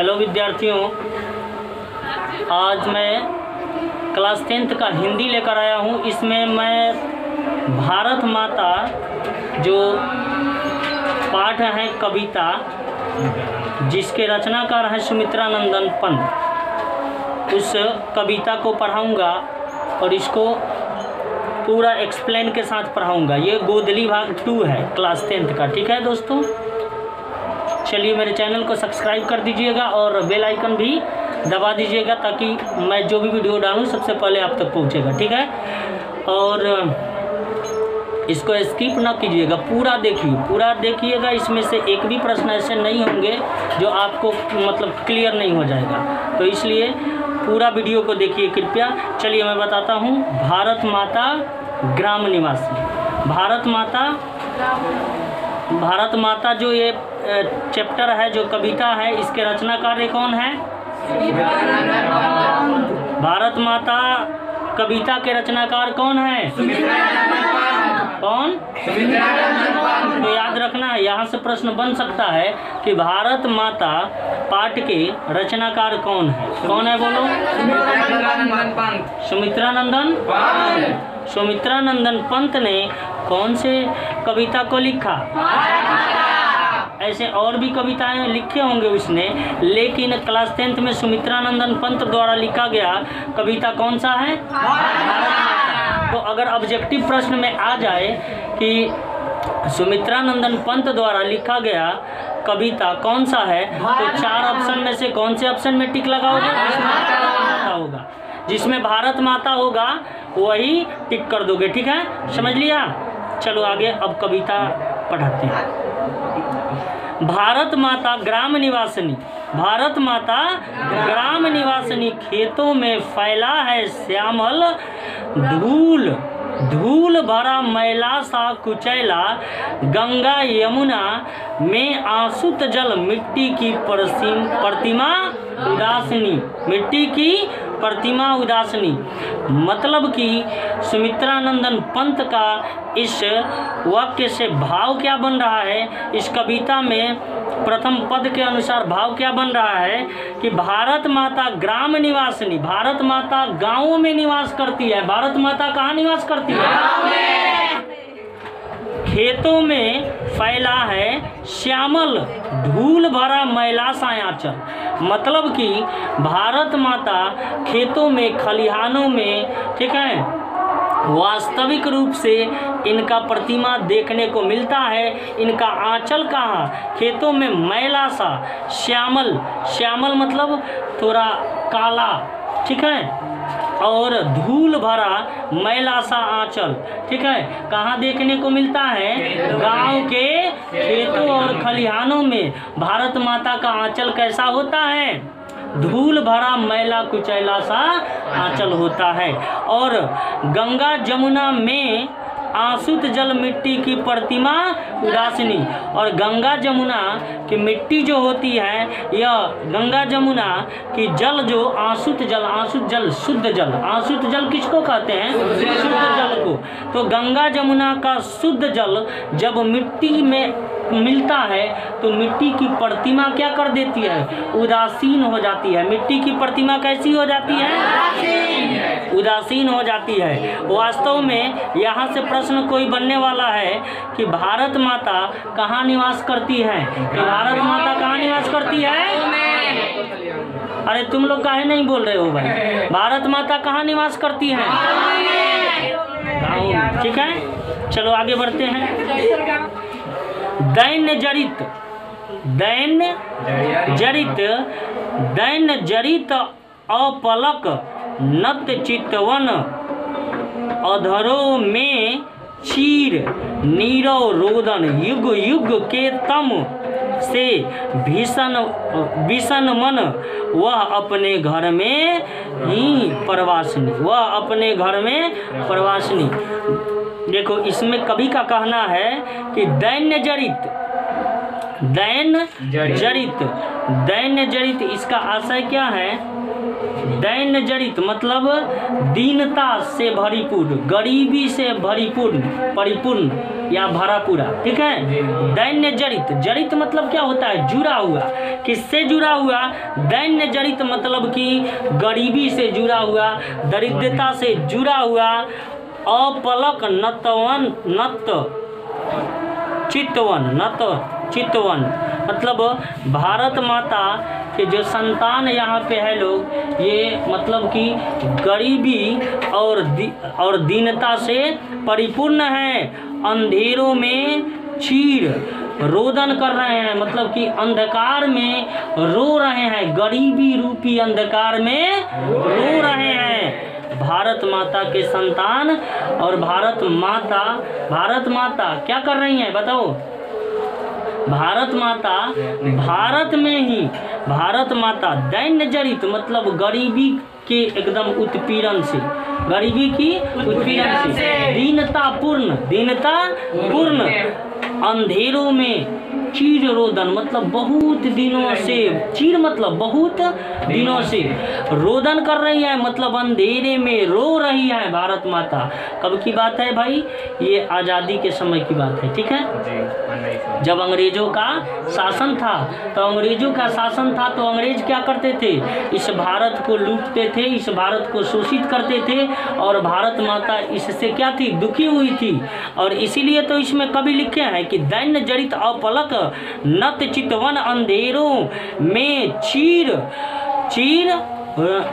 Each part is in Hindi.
हेलो विद्यार्थियों, आज मैं क्लास 10th का हिंदी लेकर आया हूँ। इसमें मैं भारत माता जो पाठ है कविता, जिसके रचनाकार हैं सुमित्रा नंदन पंत, उस कविता को पढ़ाऊँगा और इसको पूरा एक्सप्लेन के साथ पढ़ाऊँगा। ये गोदली भाग 2 है क्लास 10th का। ठीक है दोस्तों, चलिए मेरे चैनल को सब्सक्राइब कर दीजिएगा और बेल आइकन भी दबा दीजिएगा ताकि मैं जो भी वीडियो डालूँ सबसे पहले आप तक पहुँचेगा। ठीक है, और इसको स्किप ना कीजिएगा, पूरा देखिएगा। इसमें से एक भी प्रश्न ऐसे नहीं होंगे जो आपको मतलब क्लियर नहीं हो जाएगा, तो इसलिए पूरा वीडियो को देखिए कृपया। चलिए मैं बताता हूँ। भारत माता ग्राम निवासी। भारत माता जो ये चैप्टर है, जो कविता है, इसके रचनाकार कौन है? भारत माता कविता के रचनाकार कौन है? कौन? तो याद रखना है, यहाँ से प्रश्न बन सकता है कि भारत माता पाठ के रचनाकार कौन है? कौन है बोलो? सुमित्रा नंदन पंत ने कौन से कविता को लिखा? ऐसे और भी कविताएं लिखे होंगे उसने, लेकिन क्लास 10th में सुमित्रा नंदन पंत द्वारा लिखा गया कविता कौन सा है? तो अगर ऑब्जेक्टिव प्रश्न में आ जाए कि सुमित्रा नंदन पंत द्वारा लिखा गया कविता कौन सा है, तो 4 ऑप्शन में से कौन से ऑप्शन में टिक लगाओगे? होगा जिसमें भारत माता होगा वही टिक कर दोगे। ठीक है, समझ लिया? चलो आगे अब कविता पढ़ाते हैं। भारत माता ग्राम निवासिनी। भारत माता ग्राम निवासिनी, खेतों में फैला है श्यामल धूल भरा मैला सा कुचैला, गंगा यमुना में आसुत जल, मिट्टी की प्रतिमा उदासनी। मिट्टी की प्रतिमा उदासनी मतलब कि सुमित्रा नंदन पंत का इस वाक्य से भाव क्या बन रहा है? इस कविता में प्रथम पद के अनुसार भाव क्या बन रहा है कि भारत माता ग्राम निवासिनी, भारत माता गांवों में निवास करती है। भारत माता कहाँ निवास करती है? खेतों में फैला है श्यामल धूल भरा मैला सा आंचल, मतलब कि भारत माता खेतों में, खलिहानों में, ठीक है, वास्तविक रूप से इनका प्रतिमा देखने को मिलता है। इनका आंचल कहाँ? खेतों में मैला सा, श्यामल मतलब थोड़ा काला, ठीक है, और धूल भरा मैला सा आंचल, ठीक है, कहाँ देखने को मिलता है? गांव के खेतों और खलिहानों में भारत माता का आंचल कैसा होता है? धूल भरा मैला कुचैला सा आंचल होता है। और गंगा जमुना में आसुत जल, मिट्टी की प्रतिमा उदासिनी। और गंगा जमुना की मिट्टी जो होती है, यह गंगा जमुना की जल जो आसुत जल शुद्ध जल, आसुत जल किसको कहते हैं? शुद्ध जल को। तो गंगा जमुना का शुद्ध जल जब मिट्टी में मिलता है तो मिट्टी की प्रतिमा क्या कर देती है? उदासीन हो जाती है। मिट्टी की प्रतिमा कैसी हो जाती है? उदासीन हो जाती है। वास्तव में यहाँ से प्रश्न कोई बनने वाला है कि भारत माता कहाँ निवास करती है? कि भारत माता कहाँ निवास करती है? अरे तुम लोग काहे नहीं बोल रहे हो भाई? भारत माता कहाँ निवास करती है? गाँव। ठीक है, चलो आगे बढ़ते हैं। दैन्य जरित अपलक नत चितवन, अधरों में चीर नीरव रोदन, युग के तम से भीषण मन, वह अपने घर में ही प्रवासिनी। देखो, इसमें कवि का कहना है कि दैन्य जरित, इसका आशय क्या है दैन्य जड़ित मतलब दीनता से भरीपूर्ण, गरीबी से भरीपूर्ण, परिपूर्ण या भरा पूरा। ठीक है, दैन्य जड़ित, जड़ित मतलब क्या होता है? जुड़ा हुआ। किससे जुड़ा हुआ? दैन्य जड़ित मतलब कि गरीबी से जुड़ा हुआ, दरिद्रता से जुड़ा हुआ, अपलक नतवन नत चितवन, नत चितवन मतलब भारत माता के जो संतान यहाँ पे है लोग, ये मतलब कि गरीबी और दीनता से परिपूर्ण है, अंधेरों में चीर रोदन कर रहे हैं, मतलब कि अंधकार में रो रहे हैं, गरीबी रूपी अंधकार में रो रहे हैं भारत माता के संतान। और भारत माता क्या कर रही हैं बताओ? भारत माता भारत में ही, भारत माता दैन्य जड़ित मतलब गरीबी के एकदम उत्पीड़न से, गरीबी की उत्पीड़न से, दीनता पूर्ण अंधेरों में चीर रोदन मतलब बहुत दिनों से, चीर मतलब बहुत दिनों से रोदन कर रही है, मतलब अंधेरे में रो रही है भारत माता। कब की बात है भाई? ये आज़ादी के समय की बात है। ठीक है, जब अंग्रेजों का शासन था, तो अंग्रेज क्या करते थे? इस भारत को लूटते थे, इस भारत को शोषित करते थे, और भारत माता इससे क्या थी? दुखी हुई थी। और इसीलिए तो इसमें कवि लिखे हैं कि दैन्य जड़ित अपलक नत चितवन अंधेरों में चीर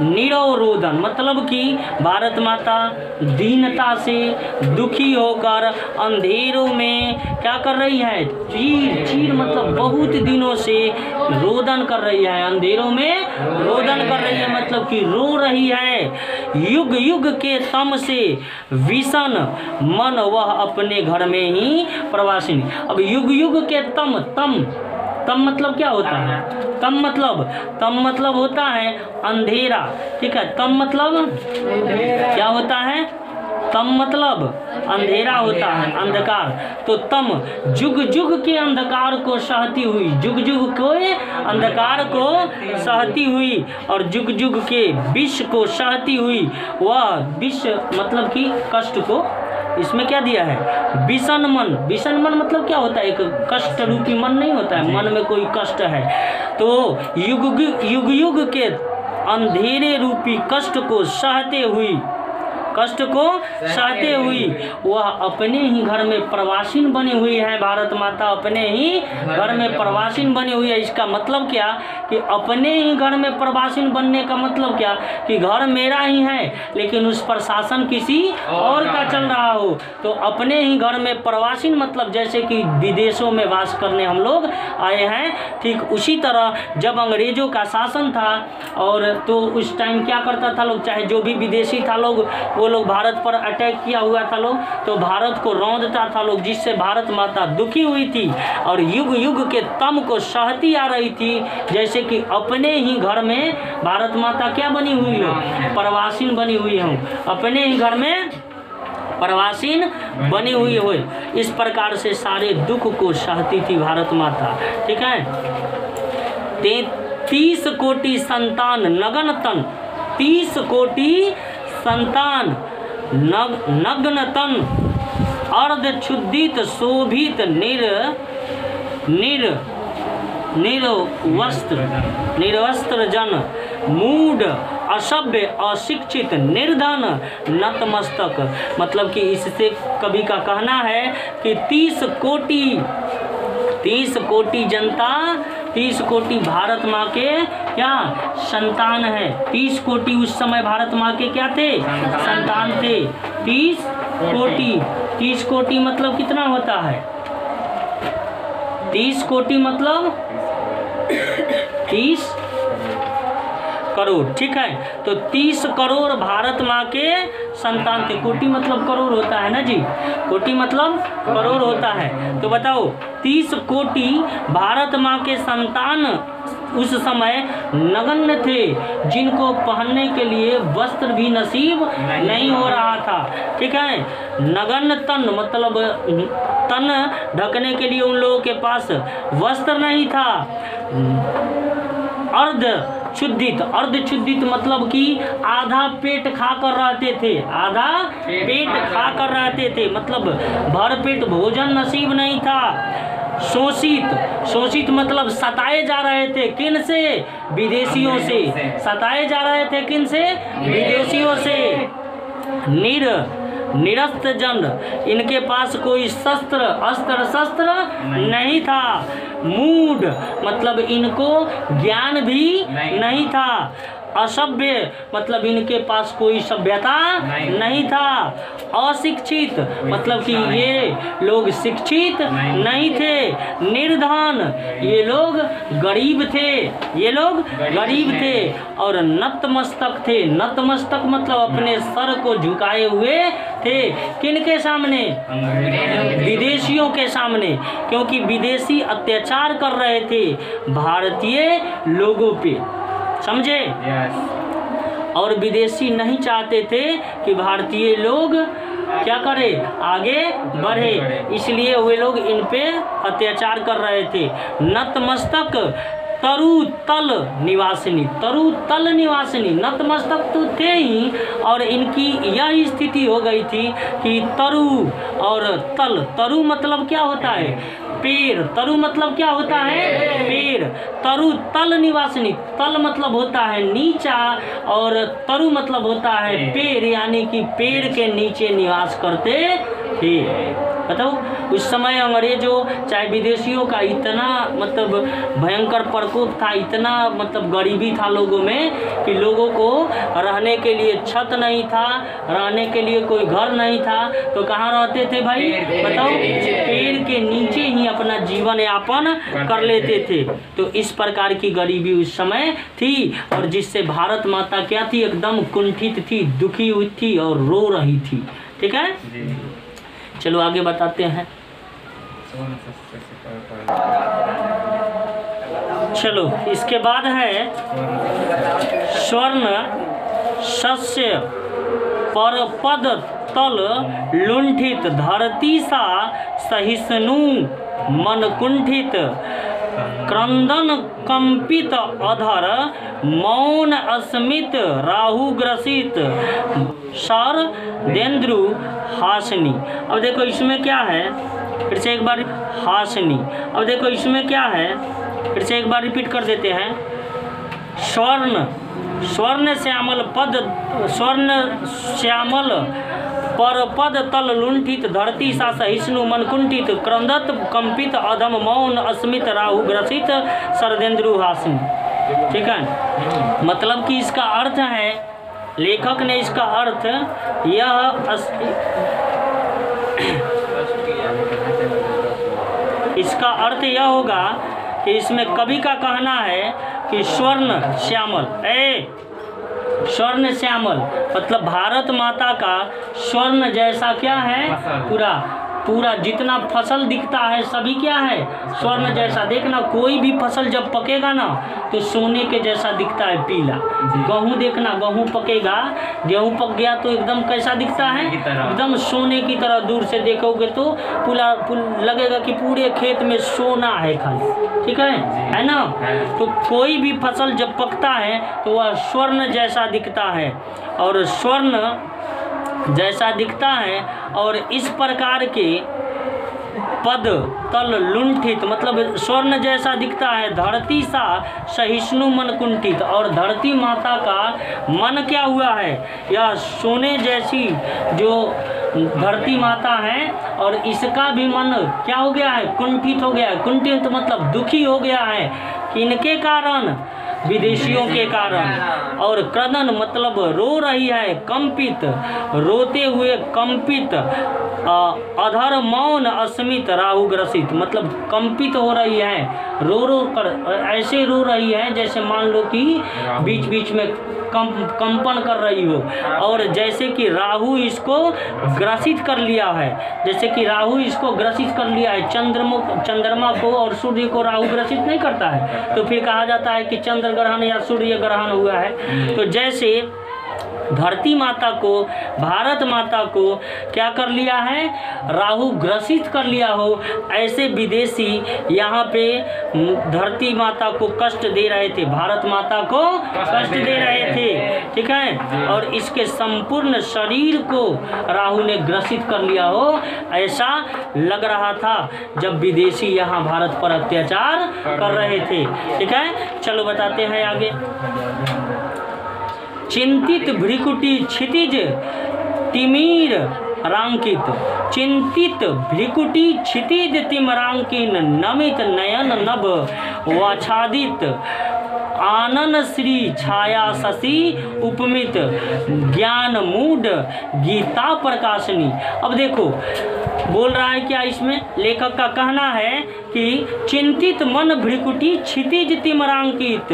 निरोरोदन मतलब कि भारत माता दीनता से दुखी होकर अंधेरों में क्या कर रही है? चीर मतलब बहुत दिनों से रोदन कर रही है, अंधेरों में रोदन कर रही है मतलब कि रो रही है। युग युग के तम से विषण मन वह अपने घर में ही प्रवासिनी। अब युग युग के तम मतलब क्या होता है? तम मतलब होता है अंधेरा। ठीक है, तम मतलब क्या होता है? तम मतलब अंधेरा होता है, अंधकार। तो तम जुग जुग के अंधकार को सहती हुई, जुग जुग के अंधकार को सहती हुई और जुग जुग के विष को सहती हुई, वह विष मतलब कि कष्ट को इसमें क्या दिया है? विषण मन मतलब क्या होता है? एक कष्ट रूपी मन नहीं होता है, मन में कोई कष्ट है तो युग युग के अंधेरे रूपी कष्ट को सहते हुई वह अपने ही घर में प्रवासीन बनी हुई है। भारत माता अपने ही घर में प्रवासीन बनी हुई है। इसका मतलब क्या कि अपने ही घर में प्रवासीन बनने का मतलब क्या कि घर मेरा ही है लेकिन उस पर शासन किसी और का चल रहा हो, तो अपने ही घर में प्रवासीन मतलब जैसे कि विदेशों में वास करने हम लोग आए हैं, ठीक उसी तरह जब अंग्रेजों का शासन था और तो उस टाइम क्या करता था लोग, चाहे जो भी विदेशी था लोग, वो लोग भारत पर अटैक किया हुआ था लोग, तो भारत को रौंदता था लोग, जिससे भारत माता दुखी हुई थी और युग युग के तम को सहती आ रही थी। जैसे कि अपने ही घर में भारत माता क्या बनी हुई हो? प्रवासीन बनी हुई हो, अपने ही घर में प्रवासीन बनी हुई हो। इस प्रकार से सारे दुख को सहती थी भारत माता। ठीक है, 30 कोटि संतान नगन तन, 30 कोटि संतान नग्न तन, अर्ध क्षुदित शोभित निर्वस्त्र जन, मूढ़ असभ्य अशिक्षित निर्धन नतमस्तक। मतलब कि इससे कवि का कहना है कि 30 कोटि जनता, 30 कोटि भारत माँ के क्या संतान है। 30 कोटि उस समय भारत माँ के क्या थे? संतान थे। 30 कोटि मतलब कितना होता है? 30 कोटि मतलब 30 करोड़। ठीक है, तो 30 करोड़ भारत माँ के संतान थे। कोटि मतलब करोड़ होता है ना जी, कोटि मतलब करोड़ होता है। तो बताओ 30 कोटि भारत माँ के संतान उस समय नगण्य थे, जिनको पहनने के लिए वस्त्र भी नसीब नहीं हो रहा था। ठीक है, नगण्य तन मतलब तन ढकने के लिए उन लोगों के पास वस्त्र नहीं था। अर्ध क्षुधित, अर्धक्षुधित मतलब कि आधा पेट खा कर रहते थे, आधा पेट खा कर रहते थे, मतलब भरपेट भोजन नसीब नहीं था। शोषित, शोषित मतलब सताए जा रहे थे, किन से? विदेशियों से। सताए जा रहे थे किन से? विदेशियों से। निरस्त जन, इनके पास कोई शस्त्र, अस्त्र शस्त्र नहीं था। मूढ़ मतलब इनको ज्ञान भी नहीं था। असभ्य मतलब इनके पास कोई सभ्यता नहीं था। अशिक्षित मतलब कि ये लोग शिक्षित नहीं थे। निर्धन, ये लोग गरीब थे, ये लोग गरीब थे। और नतमस्तक थे, नतमस्तक मतलब अपने सर को झुकाए हुए थे, किनके सामने? विदेशियों के सामने, क्योंकि विदेशी अत्याचार कर रहे थे भारतीय लोगों पे, समझे? और विदेशी नहीं चाहते थे कि भारतीय लोग क्या करें? आगे बढ़े, इसलिए वे लोग इन पे अत्याचार कर रहे थे। नतमस्तक तरु तल निवासिनी, तरु तल निवासिनी, नतमस्तक तो थे ही, और इनकी यह स्थिति हो गई थी कि तरु और तल, तरु मतलब क्या होता है? पेड़। तरु मतलब क्या होता है? पेड़। तरु तल निवासिनी, तल मतलब होता है नीचा और तरु मतलब होता है पेड़, यानी कि पेड़ के नीचे निवास करते थे। बताओ, उस समय अंग्रेजों चाहे विदेशियों का इतना मतलब भयंकर प्रकोप था, इतना मतलब गरीबी था लोगों में कि लोगों को रहने के लिए छत नहीं था, रहने के लिए कोई घर नहीं था, तो कहाँ रहते थे भाई? बताओ, पेड़ के नीचे ही अपना जीवन यापन कर लेते थे। तो इस प्रकार की गरीबी उस समय थी, और जिससे भारत माता क्या थी? एकदम कुंठित थी, दुखी हुई थी और रो रही थी। ठीक है, चलो आगे बताते हैं। चलो इसके बाद है स्वर्ण शस्य पर पद तल लुंठित, धरती सा सहिष्णु मन कुंठित, क्रंदन कंपित अधर मौन अस्मित राहु ग्रसित, सर देंद्रु हासनी। अब देखो इसमें क्या है, फिर से एक बार हासनी। अब देखो इसमें क्या है, फिर से एक बार रिपीट कर देते हैं। स्वर्ण, स्वर्ण श्यामल पद, स्वर्ण श्यामल पर पद तल लुंठित, धरती सा सहिष्णु मन कुंठित, क्रंदत कंपित अधम मौन अस्मित राहु ग्रसित, सरदेंद्रु हासनी। ठीक है, मतलब कि इसका अर्थ है, लेखक ने इसका अर्थ इसका अर्थ यह होगा कि इसमें कवि का कहना है कि स्वर्ण श्यामल, स्वर्ण श्यामल मतलब भारत माता का स्वर्ण जैसा क्या है? पूरा पूरा जितना फसल दिखता है सभी क्या है? स्वर्ण जैसा। देखना, कोई भी फसल जब पकेगा ना तो सोने के जैसा दिखता है, पीला। गेहूँ देखना, गेहूँ पकेगा, गेहूँ पक गया तो एकदम कैसा दिखता है? एकदम सोने की तरह। दूर से देखोगे तो पूरा लगेगा कि पूरे खेत में सोना है खाली। ठीक है ना? तो कोई भी फसल जब पकता है तो वह स्वर्ण जैसा दिखता है, और स्वर्ण जैसा दिखता है। और इस प्रकार के पद तल लुंठित मतलब स्वर्ण जैसा दिखता है, धरती सा सहिष्णु मन कुंठित, और धरती माता का मन क्या हुआ है? यह सोने जैसी जो धरती माता है, और इसका भी मन क्या हो गया है? कुंठित हो गया है। कुंठित मतलब दुखी हो गया है, किनके कारण? विदेशियों के कारण। और क्रदन मतलब रो रही है, कंपित, रोते हुए कंपित, अधर मौन अस्मित राहु ग्रसित मतलब कंपित हो रही है, रो रो कर ऐसे रो रही है जैसे मान लो कि बीच बीच में कंपन कर रही हो, और जैसे कि राहु इसको ग्रसित कर लिया है, जैसे कि राहु इसको ग्रसित कर लिया है। चंद्रमा को और सूर्य को राहु ग्रसित नहीं करता है, तो फिर कहा जाता है कि चंद्र ग्रहण या सूर्य ग्रहण हुआ है। तो जैसे धरती माता को, भारत माता को क्या कर लिया है, राहु ग्रसित कर लिया हो, ऐसे विदेशी यहाँ पे धरती माता को कष्ट दे रहे थे, भारत माता को कष्ट दे रहे थे, ठीक है। और इसके संपूर्ण शरीर को राहु ने ग्रसित कर लिया हो, ऐसा लग रहा था जब विदेशी यहाँ भारत पर अत्याचार कर रहे थे, ठीक है। चलो बताते हैं आगे। चिंतित भ्रिकुटी क्षितिज तिमिर रांकित, चिंतित भ्रिकुटी क्षितिज तिमिरांकिन, नमित नयन नभ वाछादित, आनन श्री छाया शशि उपमित, ज्ञान मूड गीता प्रकाशनी। अब देखो बोल रहा है क्या, इसमें लेखक का कहना है कि चिंतित मन भ्रिकुटी क्षितिज तिमिरांकित,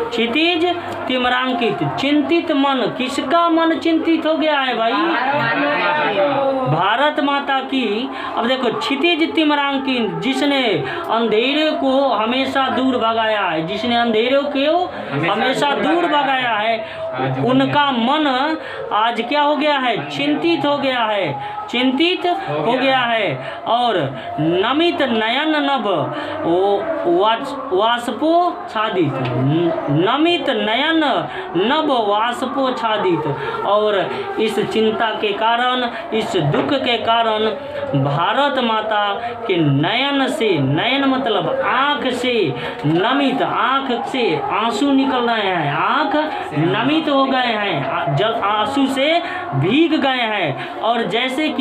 क्षितिज तिमिरांकित, चिंतित मन, किसका मन चिंतित हो गया है भाई, भारत माता की। अब देखो क्षितिज तिमिरांकित, जिसने अंधेरे को हमेशा दूर भगाया है, जिसने अंधेरे को हमेशा दूर भगाया है, उनका मन आज क्या हो गया है, चिंतित हो गया है, चिंतित हो गया है। और नमित नयन नभ वाष्पो छादित, नमित नयन नभ वाष्पो छादित, और इस चिंता के कारण, इस दुख के कारण भारत माता के नयन से, नयन मतलब आँख से, नमित आँख से आंसू निकल रहे हैं, आँख नमित हो गए हैं, जल आंसू से भीग गए हैं। और जैसे कि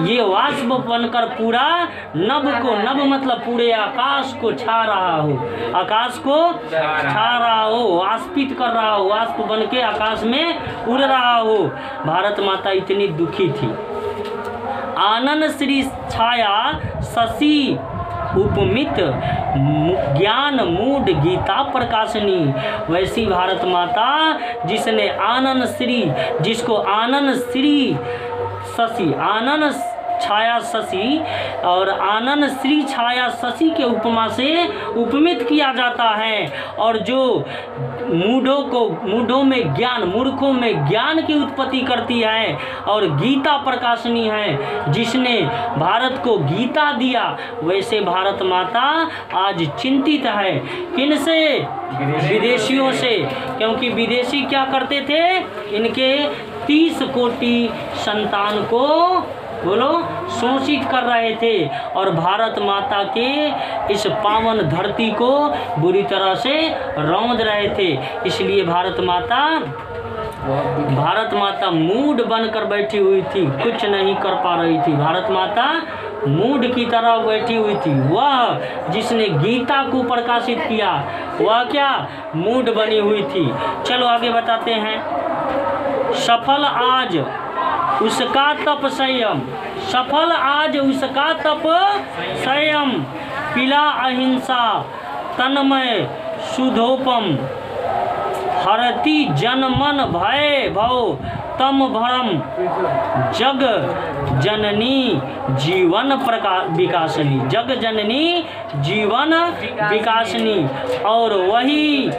ये वाष्प बनकर पूरा नभ को, नभ मतलब पूरे आकाश को छा रहा हो, आकाश को छा रहा हो, वाष्पित कर रहा हो, वाष्प बन के आकाश में उड़ रहा हो। भारत माता इतनी दुखी थी। आनन श्री छाया शशि उपमित, ज्ञान मूड गीता प्रकाशनी, वैसी भारत माता जिसने आनन श्री, जिसको आनन श्री शशि, आनन छाया शशि और आनन श्री छाया शशि के उपमा से उपमित किया जाता है। और जो मूढ़ों में ज्ञान, मूर्खों में ज्ञान की उत्पत्ति करती है, और गीता प्रकाशनी है, जिसने भारत को गीता दिया, वैसे भारत माता आज चिंतित है। किनसे? विदेशियों से। क्योंकि विदेशी क्या करते थे, इनके 30 कोटि संतान को बोलो शोषित कर रहे थे, और भारत माता के इस पावन धरती को बुरी तरह से रौंद रहे थे। इसलिए भारत माता मूड बनकर बैठी हुई थी, कुछ नहीं कर पा रही थी। भारत माता मूड की तरह बैठी हुई थी। वह जिसने गीता को प्रकाशित किया, वह क्या मूड बनी हुई थी। चलो आगे बताते हैं। सफल आज उसका तप संयम, सफल आज उसका तप संयम, पिला अहिंसा तन्मय सुधोपम, हरति जन मन भय भव तम भरम, जग जननी जीवन विकासनी, जग जननी जीवन विकासनी। और वही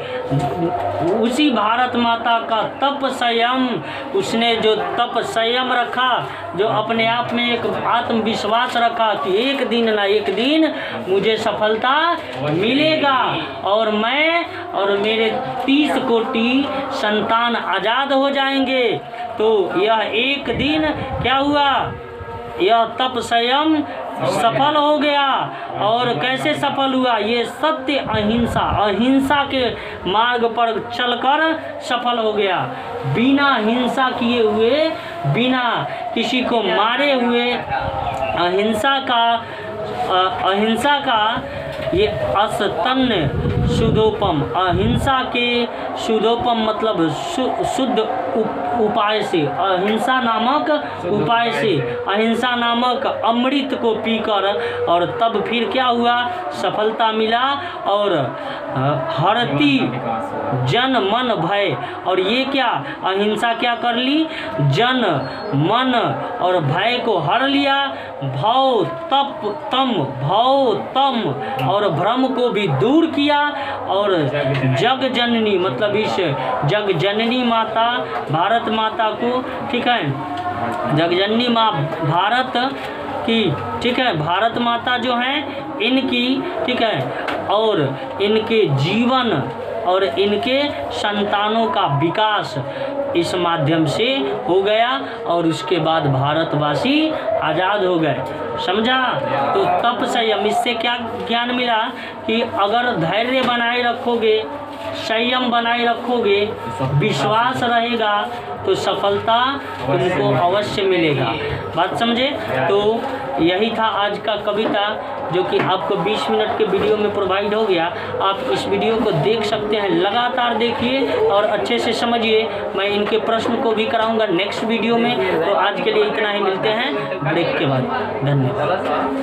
उसी भारत माता का तप संयम, उसने जो तप संयम रखा, जो अपने आप में एक आत्मविश्वास रखा कि एक दिन ना एक दिन मुझे सफलता मिलेगा, और मैं और मेरे 30 कोटि संतान आज़ाद हो जाएंगे। तो यह एक दिन क्या हुआ, यह तप संयम सफल हो गया। और कैसे सफल हुआ, ये सत्य अहिंसा, अहिंसा के मार्ग पर चलकर सफल हो गया। बिना हिंसा किए हुए, बिना किसी को मारे हुए, अहिंसा का ये अस्तन्य शुद्धोपम, अहिंसा के शुद्धोपम मतलब शुद्ध उपाय से, अहिंसा नामक उपाय से, अहिंसा नामक अमृत को पीकर, और तब फिर क्या हुआ, सफलता मिला। और हरती जन मन भय, और ये क्या अहिंसा क्या कर ली, जन मन और भय को हर लिया। भव तप तम, भव तम और और भ्रम को भी दूर किया, और जग जननी मतलब इस जग जननी माता भारत माता को, ठीक है, जग जननी माँ भारत की, ठीक है, भारत माता जो हैं इनकी, ठीक है, और इनके जीवन और इनके संतानों का विकास इस माध्यम से हो गया, और उसके बाद भारतवासी आज़ाद हो गए। समझा? तो तप संयम, इससे क्या ज्ञान मिला कि अगर धैर्य बनाए रखोगे, संयम बनाए रखोगे, विश्वास रहेगा तो सफलता तुमको अवश्य मिलेगा। बात समझे? तो यही था आज का कविता, जो कि आपको 20 मिनट के वीडियो में प्रोवाइड हो गया। आप इस वीडियो को देख सकते हैं, लगातार देखिए और अच्छे से समझिए। मैं इनके प्रश्न को भी कराऊंगा नेक्स्ट वीडियो में। तो आज के लिए इतना ही, मिलते हैं ब्रेक के बाद। धन्यवाद।